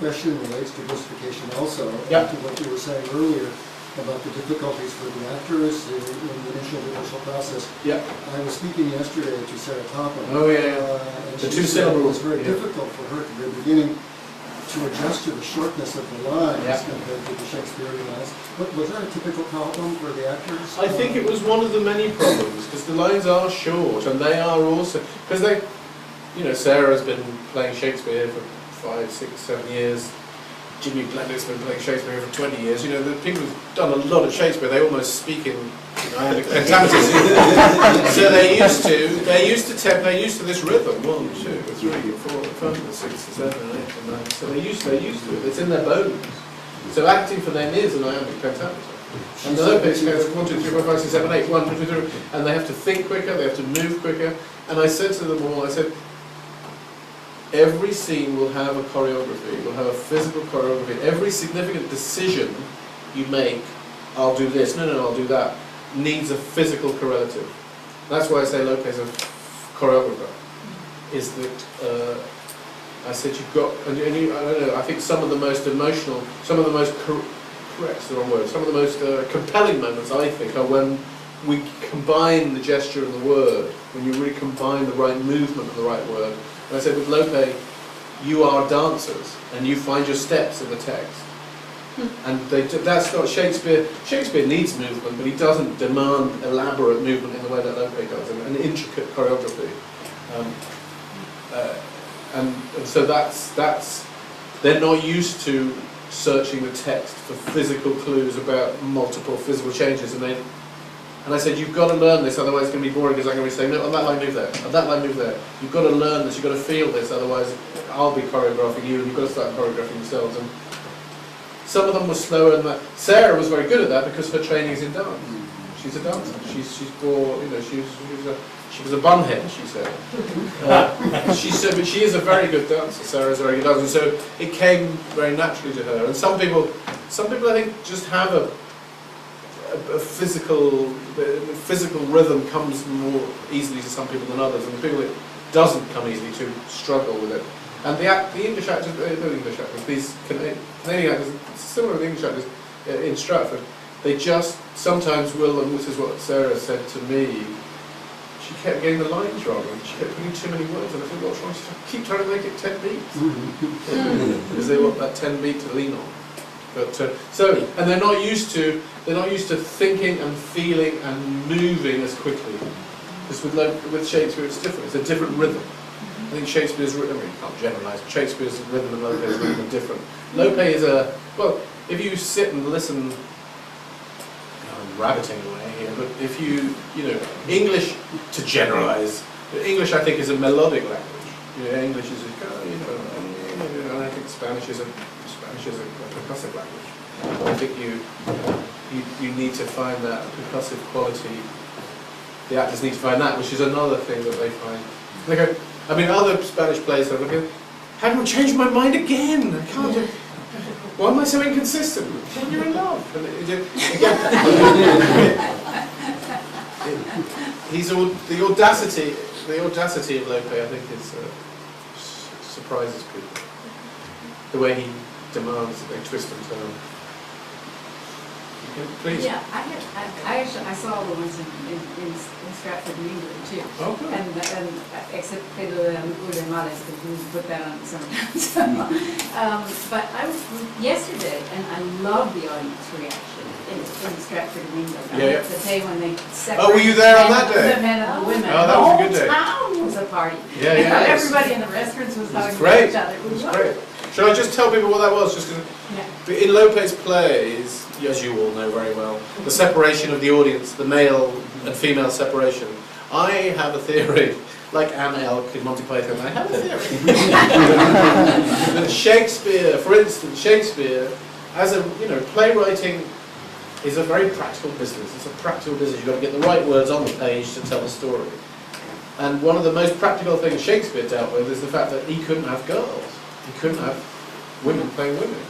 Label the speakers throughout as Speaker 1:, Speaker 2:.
Speaker 1: question relates to versification also,
Speaker 2: Yeah.
Speaker 1: to what you were saying earlier about the difficulties for the actors in the initial rehearsal process.
Speaker 2: Yeah.
Speaker 1: I was speaking yesterday to Sarah Topham.
Speaker 2: Oh, yeah.
Speaker 1: And
Speaker 2: The
Speaker 1: she
Speaker 2: two
Speaker 1: said it
Speaker 2: syllables.
Speaker 1: was very
Speaker 2: Yeah.
Speaker 1: difficult for her at the very beginning to adjust to the shortness of the lines
Speaker 2: Yeah.
Speaker 1: compared to the Shakespearean lines. But was that a typical problem for the actors?
Speaker 2: I think it was one of the many problems, because the lines are short, and they are also, because they, you know, Sarah's been playing Shakespeare for 5, 6, 7 years. Jimmy Blennett's been playing Shakespeare for 20 years. You know, the people who've done a lot of Shakespeare, they almost speak in iambic pentameter. So they're used to this rhythm. 1, 2, 3, 4, 5, 6, 7, 8, 9. So they're used to it. It's in their bones. So acting for them is an iambic pentameter. And the Lope's goes 1, 2, 3, 4, 5, 6, 7, 8, 1, 2, 3, and they have to think quicker, they have to move quicker. And I said to them all, I said, every scene will have a choreography, will have a physical choreography. Every significant decision you make, I'll do this, no, I'll do that, needs a physical correlative. That's why I say Lope's a choreographer. Is that, I said you've got, and you, I don't know, I think some of the most emotional, some of the most, correct's the wrong word, some of the most compelling moments, I think, are when we combine the gesture and the word, when you really combine the right movement and the right word. And I said, with Lope, you are dancers, and you find your steps in the text. And that's not Shakespeare. Shakespeare needs movement, but he doesn't demand elaborate movement in the way that Lope does, and intricate choreography. And so that's they're not used to searching the text for physical clues about multiple physical changes, and I said, you've got to learn this, otherwise it's going to be boring, because I'm going to be saying, no, on that line move there, on that line move there. You've got to learn this, you've got to feel this, otherwise I'll be choreographing you, and you've got to start choreographing yourselves. And some of them were slower than that. Sarah was very good at that because her training is in dance. She's a dancer. She's more, you know, she was a bunhead, she said. She said, but she is a very good dancer. Sarah's a very good dancer, so it came very naturally to her. And some people I think just have a physical rhythm comes more easily to some people than others, and the people it doesn't come easily to struggle with it. And the English actors, these Canadian actors, similar to the English actors in Stratford, they just sometimes will, and this is what Sarah said to me, she kept getting the lines wrong, and she kept putting too many words, and I said, what's wrong? She said, keep trying to make it 10 beats. Because they want that 10 beat to lean on. But and they're not used to thinking and feeling and moving as quickly. Because with Shakespeare it's different. It's a different rhythm. I think Shakespeare's rhythm, I mean, you can't generalise, but Shakespeare's rhythm and Lope's rhythm are different. Lope is well, if you sit and listen, I'm rabbiting away here, but if you know, English, to generalise, English I think is a melodic language. You know, English is and I think Spanish is a percussive language. I think you need to find that percussive quality. The actors need to find that, which is another thing that they find. They go, I mean, other Spanish plays are looking, how do I change my mind again? I can't do. Why am I so inconsistent? When you're in love. And the audacity of Lope, I think, surprises people. The way he demands that they twist and turn. Please.
Speaker 3: Yeah, I saw the ones in Stratford, New England too.
Speaker 2: Oh, good.
Speaker 3: And except Pedro de Males, because we put that on sometimes. But I was yesterday, and I love the audience reaction in Stratford, New England.
Speaker 2: Yeah.
Speaker 3: The day when they separated.
Speaker 2: Oh, were you there on that day?
Speaker 3: The men and the women.
Speaker 2: Oh, that was a good day.
Speaker 3: The whole town was a party.
Speaker 2: Yeah.
Speaker 3: Everybody in the restaurants was talking
Speaker 2: great.
Speaker 3: to each other. It was
Speaker 2: great. Shall I just tell people what that was? Just in Lope's plays, as you all know very well, the separation of the audience, the male and female separation. I have a theory, like Anne Elk in Monty Python. I have a theory that Shakespeare, for instance, Shakespeare, as a playwriting is a very practical business. It's a practical business. You've got to get the right words on the page to tell the story. And one of the most practical things Shakespeare dealt with is the fact that he couldn't have girls. He couldn't have women playing women.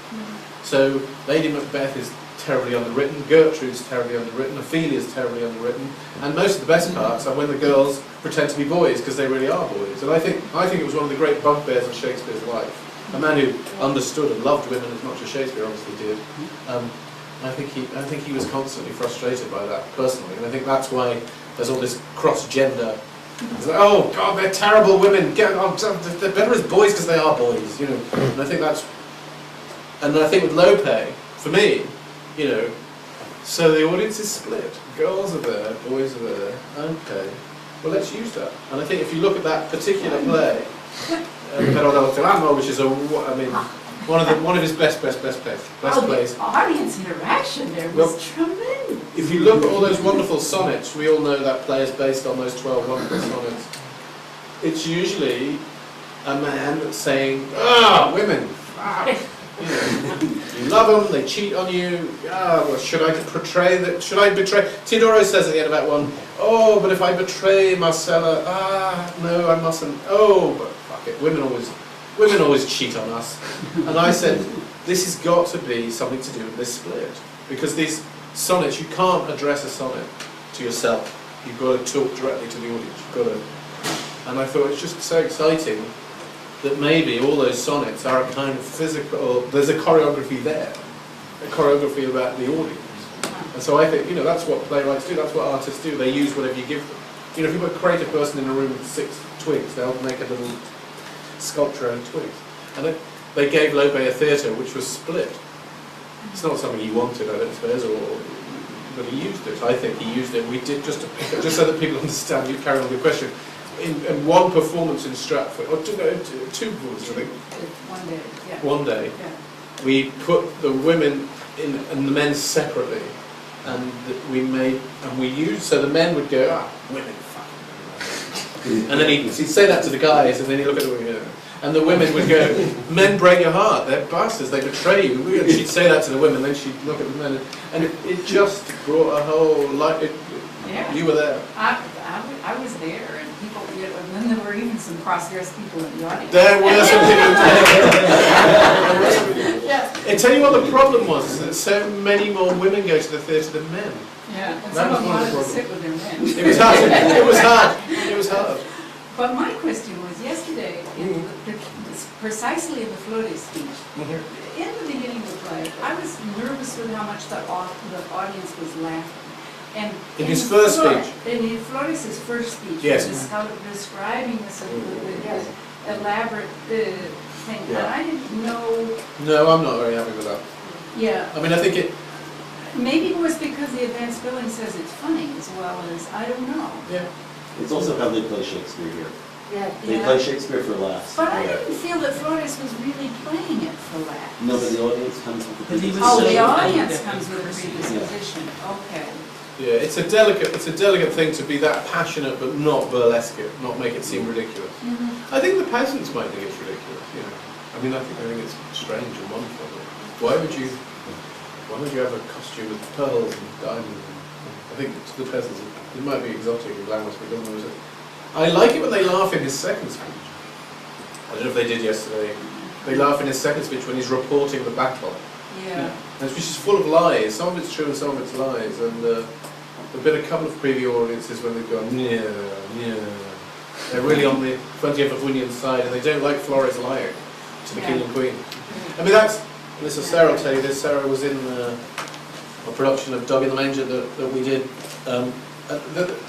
Speaker 2: So Lady Macbeth is terribly underwritten, Gertrude's terribly underwritten, Ophelia's terribly underwritten, and most of the best parts are when the girls pretend to be boys because they really are boys. And I think it was one of the great bugbears of Shakespeare's life a man who understood and loved women as much as Shakespeare obviously did. I think he was constantly frustrated by that personally, and I think that's why there's all this cross-gender. It's like, oh God, they're terrible women. They're better as boys because they are boys, you know. And I think with Lope, for me, you know, so the audience is split. Girls are there, boys are there. Okay, well let's use that. And I think if you look at that particular play, Pero del Tirano, which is one of his best plays.
Speaker 3: The audience interaction there was tremendous.
Speaker 2: If you look at all those wonderful sonnets, we all know that play is based on those 12 wonderful sonnets. It's usually a man saying, women, you know, you love them, they cheat on you, well, should I betray? Teodoro says at the end of Act 1, oh, but if I betray Marcella, no, I mustn't, oh, but fuck it, women always cheat on us. And I said, this has got to be something to do with this split. Because these sonnets, you can't address a sonnet to yourself. You've got to talk directly to the audience. You've got to. And I thought it's just so exciting that maybe all those sonnets are a kind of physical, there's a choreography there. A choreography about the audience. And so I think, you know, that's what playwrights do, that's what artists do. They use whatever you give them. You know, if you put a creative person in a room with 6 twigs, they'll make a little sculpture out of twigs. And they gave Lope a theatre which was split. It's not something he wanted, I don't suppose, but he used it. I think he used it. We did just to pick up, just so that people understand. You carry on with your question. In one performance in Stratford, or two performances, I think.
Speaker 3: One day, yeah.
Speaker 2: One day,
Speaker 3: yeah.
Speaker 2: We put the women in and the men separately, and we used, so the men would go, women, fuck. And then he'd say that to the guys, and then he'd look at the women, and the women would go, men break your heart, they're bastards, they betray you. And she'd say that to the women, then she'd look at the men, and it just brought a whole light.
Speaker 3: Yeah.
Speaker 2: You were there.
Speaker 3: I was there, and people, you know, and then there were even some cross-dressed people in the audience.
Speaker 2: There were some people.
Speaker 3: Yeah.
Speaker 2: I tell you what the problem was, is that so many more women go to the theatre than men.
Speaker 3: Yeah, and
Speaker 2: That
Speaker 3: some
Speaker 2: was
Speaker 3: of them
Speaker 2: one of
Speaker 3: wanted
Speaker 2: the
Speaker 3: to sit with their men.
Speaker 2: It was hard. It was hard. It was hard.
Speaker 3: But my question was yesterday, precisely in the Fuente speech, in the beginning of the play, I was nervous with how much the audience was laughing. And
Speaker 2: in his first speech?
Speaker 3: In Flores's first speech,
Speaker 2: yes.
Speaker 3: He was describing this elaborate thing,
Speaker 2: Yeah.
Speaker 3: and I didn't know.
Speaker 2: No, I'm not very happy with that.
Speaker 3: Yeah.
Speaker 2: I mean, I think it.
Speaker 3: Maybe it was because the advanced billing says it's funny as well as, I don't know.
Speaker 2: Yeah.
Speaker 4: It's also how they play Shakespeare here.
Speaker 3: Yeah.
Speaker 4: They play Shakespeare for laughs.
Speaker 3: But I didn't feel that Flores was really playing it for laughs.
Speaker 4: No, but the audience comes with the
Speaker 5: But he was
Speaker 3: Oh,
Speaker 5: such
Speaker 3: the
Speaker 5: a-
Speaker 3: audience comes with a predisposition. Okay.
Speaker 2: Yeah, it's a delicate thing to be that passionate, but not burlesque it, not make it seem ridiculous. I think the peasants might think it's ridiculous. You know, I mean, I think it's strange and wonderful. Why would you have a costume with pearls and diamonds? I think to the peasants, it might be exotic and glamorous, but it doesn't always. I like it when they laugh in his second speech. I don't know if they did yesterday. They laugh in his second speech when he's reporting the battle.
Speaker 3: Yeah.
Speaker 2: And it's just full of lies. Some of it's true and some of it's lies. And there've been a couple of preview audiences when they've gone, yeah. They're really on the Fuente side, and they don't like Flores lying to the king and queen. I mean, this is Sarah will tell you this. Sarah was in a production of Dog in the Manger that we did.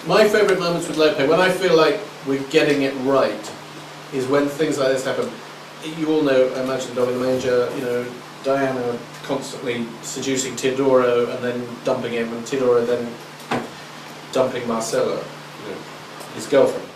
Speaker 2: My favourite moments with Lope, when I feel like we're getting it right, is when things like this happen. You all know, I imagine Dog in the Manger, you know, Diana constantly seducing Teodoro and then dumping him, and Teodoro then dumping Marcella, you know, his girlfriend.